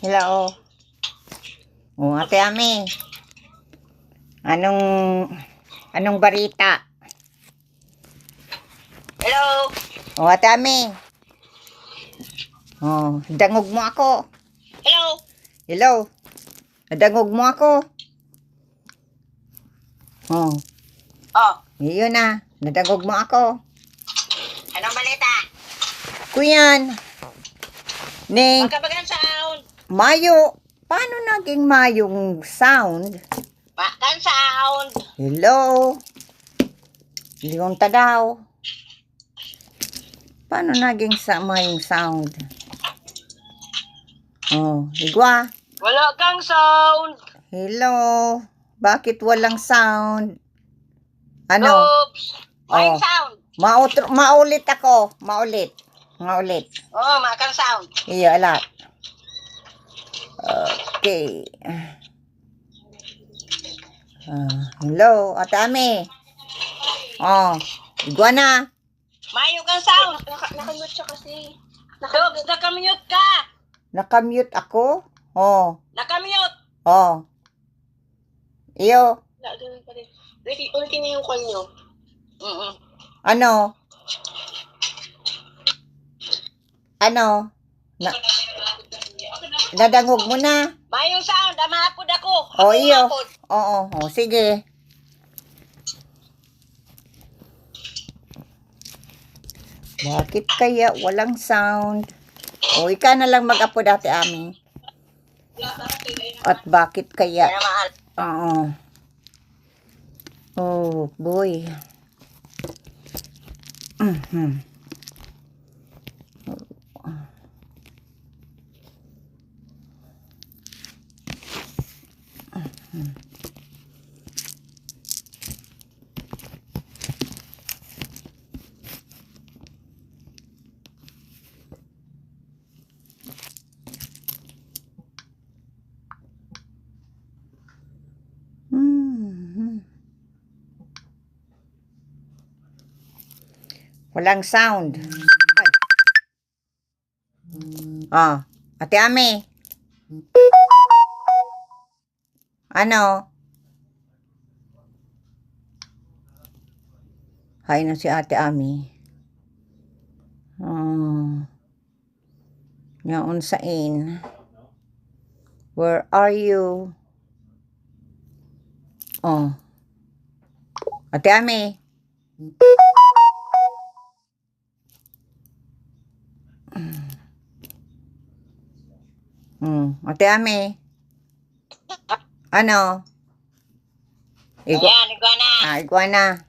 Hello. Ate Ami. Anong anong barita? Hello. Ate Ami. Dangog mo ako. Hello. Hello. Nadangog mo ako. Oh. Yun na. Nadangog mo ako. Anong balita? Kuyan. Ning, Magkabagan sound. Mayo. Paano naging Mayong sound? Makan sound. Hello. Liyong tadaw. Paano naging Mayong sound? Igwa. Wala kang sound. Hello. Bakit walang sound? Ano? Oops. May Oh. sound. Maulit ako. Maulit. Oh, makan sound. Iya, alat. Okay. Hello, Ate Ami. Iguana. Mayo kang sound. Nakamute siya kasi. Oops, nakamute ka. Nakamute ako? Nakamute. Iyo. Ulitin niyo yung call niyo. Ano? Nadangog mo na. Mayong sound. Amahapod ako. Iyo. Oo, sige. Bakit kaya walang sound? Ikaw na lang mag-upload, Ate Ami. At bakit kaya? Kaya mahal. Oh, boy. Walang sound. Ate Ami. Ano? Hay na si Ate Ami. Yaon sa in. Where are you? Ate Ami. Ate Ami. Ano? Iguana. Iguana.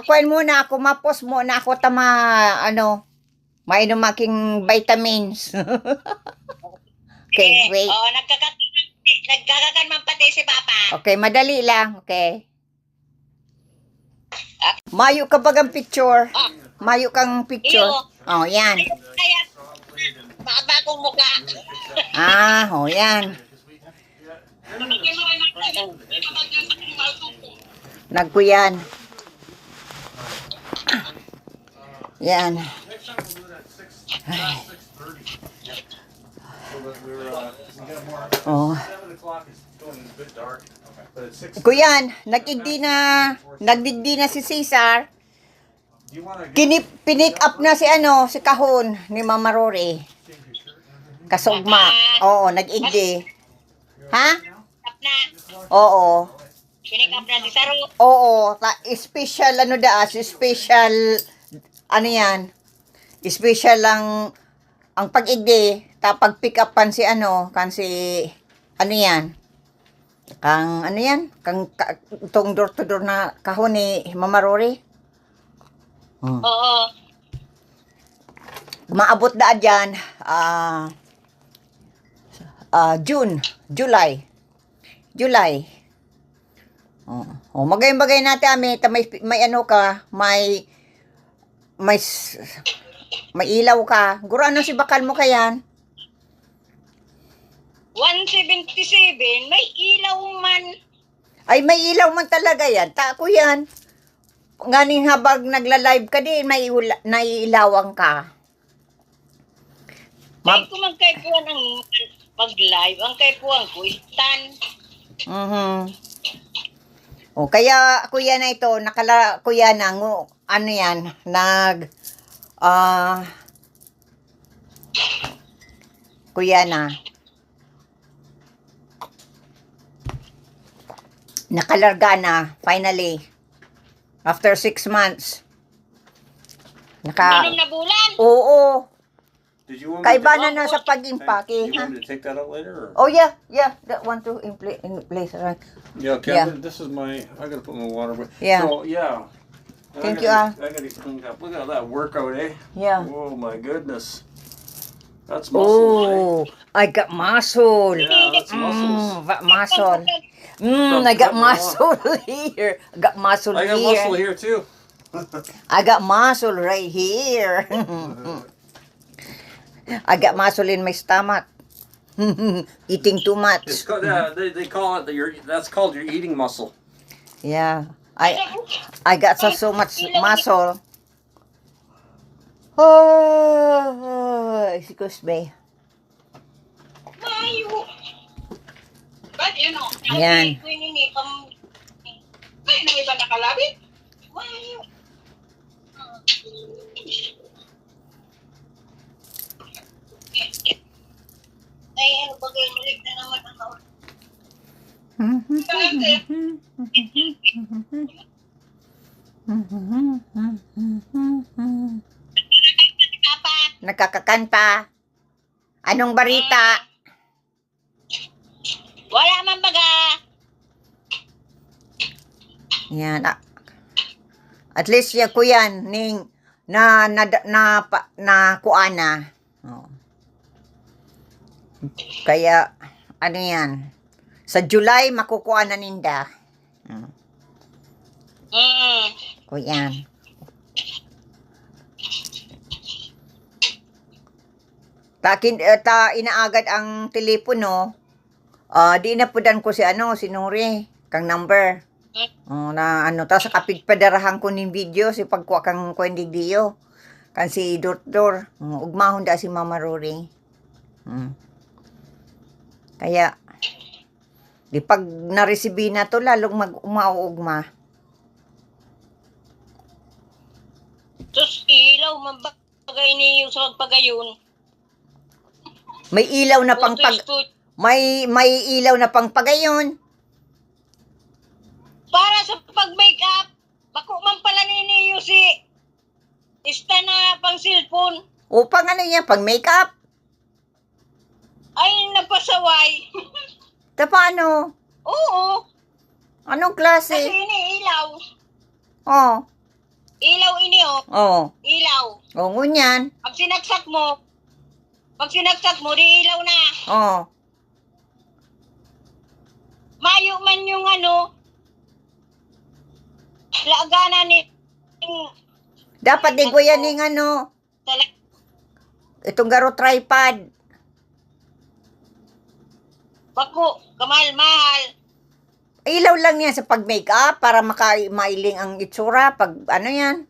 Kuhain muna ako, ma-post muna ako mainom aking vitamins. Okay, wait. Nagkakakan man pati si Papa. Okay, madali lang, okay. Mayo ka bagang picture. Mayo kang picture. Yan. Kaya, bagong mukha. Yan. Nagkuyan. Yan. Kuyan, nagdigdi na si Cesar. Pinick up na si Kahon ni Mama Rory. Kasugma. Oo, nag-igdi. Ha? Oo. Pinick up na si Saro. Oo, special special yan. Special lang ang pag-igdi, tapag pick up kan si yan. Kang itong door to door na kahon ni Mama Rory. Oo. Maabot da dyan, July. Magay-bagay natin, may ilaw ka. Guro, si bakal mo kayan? 177, may ilaw man. Ay, may ilaw man talaga yan. Tako yan. Nganing habang nagla-live ka din, may naiilawang ka. Ay, kung magkaipuan ang pag-live, ang kaipuan ko, istan. O, kaya kuya na ito, kuya na, ano yan, kuya na, nakalarga na, finally, after 6 months. Anong na bulan? Oo. Did you want me to Kaiba take, na na sa pag-impake, you ha? want me to take that out later? Or? Oh, yeah, that one to in place, right? Yeah, okay. Yeah. This is my. I gotta put my water. Yeah. So yeah. And Thank I you, gotta, I gotta clean up. Look at that workout, eh? Yeah. Oh my goodness. That's muscle. Oh, I got muscle. Yeah, that's muscles. Muscle. I got muscle here. I got muscle I got here. muscle here too. I got muscle right here. I got muscle in my stomach. Eating too It's much. called, they call it that's called your eating muscle. Yeah. I got so much muscle. Oh, excuse me. Mayo. Ba't yun o? Yan. Ay, nang iba nakalabit? Mayo. Ay, ano ba kayo? Malik na naman ang kawan. Dati. Papa. Nakakakanta. Anong barita? Wala man baga. Yan. At least ya ko yan ning na kuana. Oh. Kaya ano yan? Sa July makukuha na ninda. Ko yan. Inaagad ang telepono. Di na pudan ko si Nuri, kang number. Na ta sa kapit padarahan ko ning video si pagkuha kang kwendig diyo. Kan si Dor. Ugmahon da si Mama Rory. Kaya di pag na-receive na to lalong mag-umaugma. Sus, ilaw man bagay niyo sa magpagayon. May ilaw na pang may ilaw na pang pagayon. Para sa pag-makeup, bako man pala niyo si ista na pang cellphone. Upang ano yan, pang makeup. Ay, napasaway. Paano? Oo, Anong kasi klase? ini ilaw. Oh. Ilaw ini Oh. ilaw. Oh, ngunyan. Pag sinaksak mo, di ilaw na. Oh. Mayo man yung laagana ni Dapat di ko yan yung itong garo tripod. bako, kamahal-mahal. Ilaw lang yan sa pag-makeup para mailing ang itsura pag yan.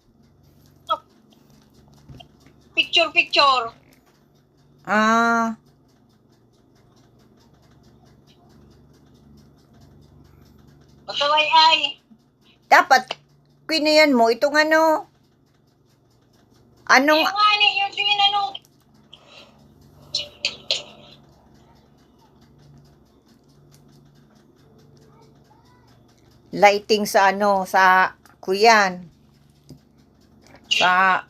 Picture. Pasaway ay. Dapat kinayan mo itong anong Yung ani, yung sinanong. lighting sa sa kuyan. Sa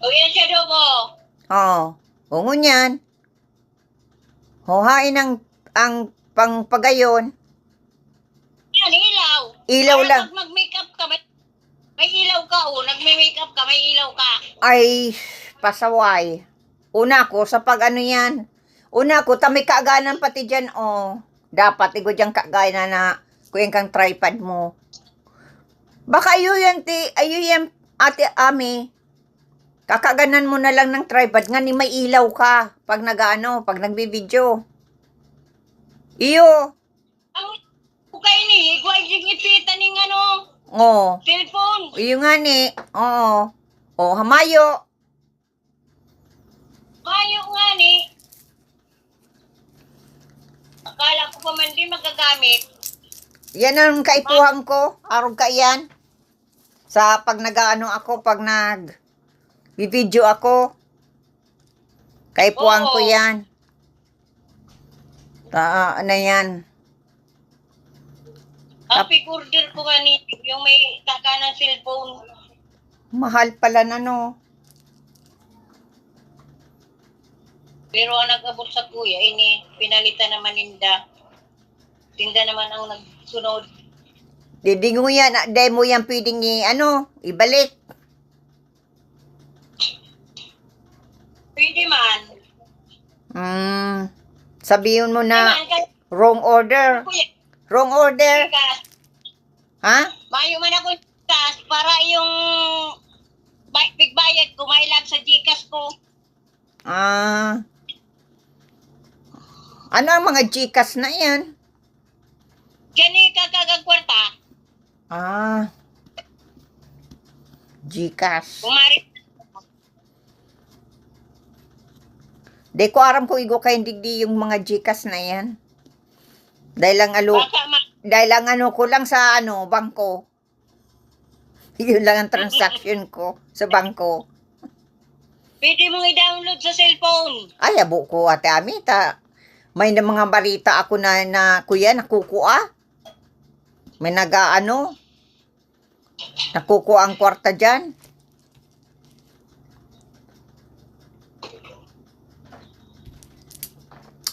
O yan siya dobo. ngunyan. Huhain ang pangpagayon. Yan, ilaw. Ilaw Para lang. pag mag-makeup ka, may ilaw ka nagme-makeup ka, may ilaw ka. Ay, pasaway. Una ko, sa pag yan. Una ko, may kaaganan pati dyan, Dapat, dyan kaagana na kuyang kang tripod mo. Baka ayo yan, Ate Ami, kakaganan mo na lang ng tripod nga ni may ilaw ka pag pag nagbibideo. Iyo. Ang kay ni, iguay jing ipita ning ano, Oh. cellphone. Iyo nga ni. Oo. Oh, hamayo. Mayo nga ni. Akala ko pa man di magagamit. Yan ang kaipuhan ko. Arog ka yan. Sa pag ako, pag video ako. Kaipuhan ko Oo. yan. Ano yan? Ang pick-order ko nga ni, yung may kakanan cellphone. Mahal pala na no. Pero ang nag-abot sa kuya, ini, pinalitan naman ninda. Tinda naman ang nagsunod. Di mo yan, di mo yan pwedeng ibalik. Pwede man. Sabihin mo Pwede na man, kasi wrong order. kuya, Wrong order. kas, Ha? mayo man ako kas, para yung bigbayad ko, mailag sa Gcash ko. Ano ang mga Gcash na yan? Gani ka kagagkwarta, Gcash. kumari. Di ko aram kung igo kayong digdi yung mga Gcash na yan. Dahil lang ko lang sa bangko. Yun lang ang transaction ko sa bangko. Pwede mong i-download sa cellphone. Ay, abo ko, Ate Ami, may na mga barita ako na kuya, nakukuha. May nakukuha ang kwarta dyan.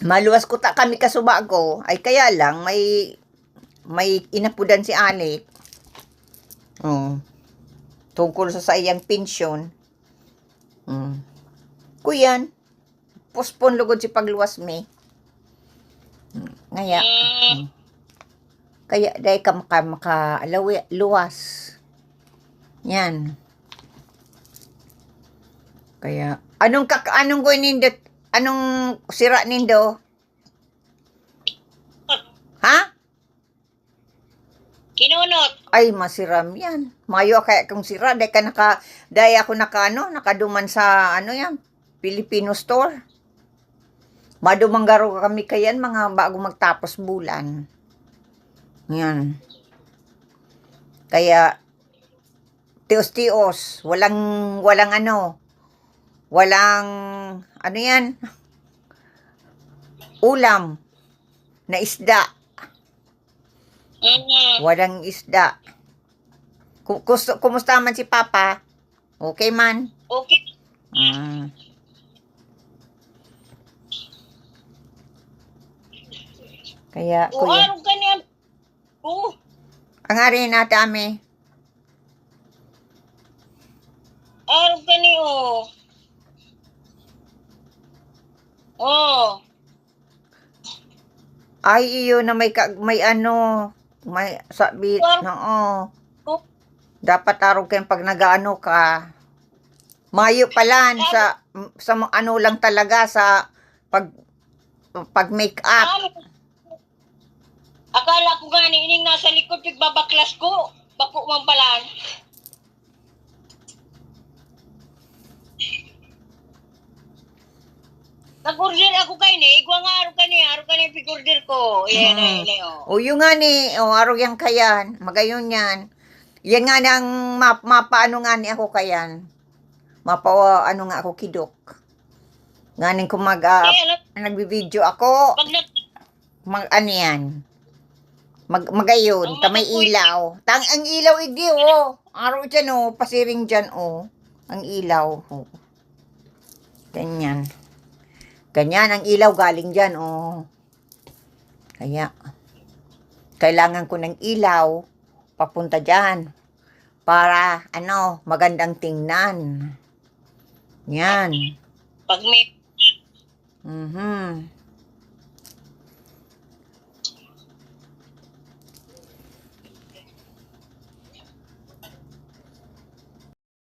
Maluwas ko kami kasubago, ay kaya lang, may inapudan si Alec. Tungkol sa iyang pensyon. Kuyan, pospon lugod si pagluwas me. Ngaya, kaya dahil ka luwas. Yan. Kaya, anong gawin nindot? Anong sira nindo? Ha? Kinunot. Ay, masiram yan. Mayo kaya kung sira, dahil ako nakaduman sa, yan, Filipino store. Madumanggaro kami kayan, mga bago magtapos bulan. Yan. Kaya, tios-tios, walang yan, ulam na isda. Walang isda. Kumusta man si Papa? Okay man? Okay. Kaya, kuya. Araw ka niya. Ang ari natin, Ami. Araw ka niyo. Oh. Ay, iyo na may sabi, dapat araw kayong pag nag-ano ka. Mayo pala, sa lang talaga, sa pag make up. Akala ko gani, ining nasa likod, pigbabaklas ko. Bako man pala. Nag-order ako kay ni, igwa nga araw ka ni pig-order ko. Yan, O yung nga ni, araw yang kayan, magayon yan. Yan nga nang mapaano nga ni ako kayan. Ano nga ako kidok. Nga ning kung nagbibideo ako, ano yan. Magayon, may ilaw. Ang ilaw idi, araw dyan, pasiring dyan, ang ilaw. Ganyan. Ganyan, ang ilaw galing dyan, Kaya, kailangan ko ng ilaw, papunta dyan. Para, magandang tingnan. Yan. Pag may...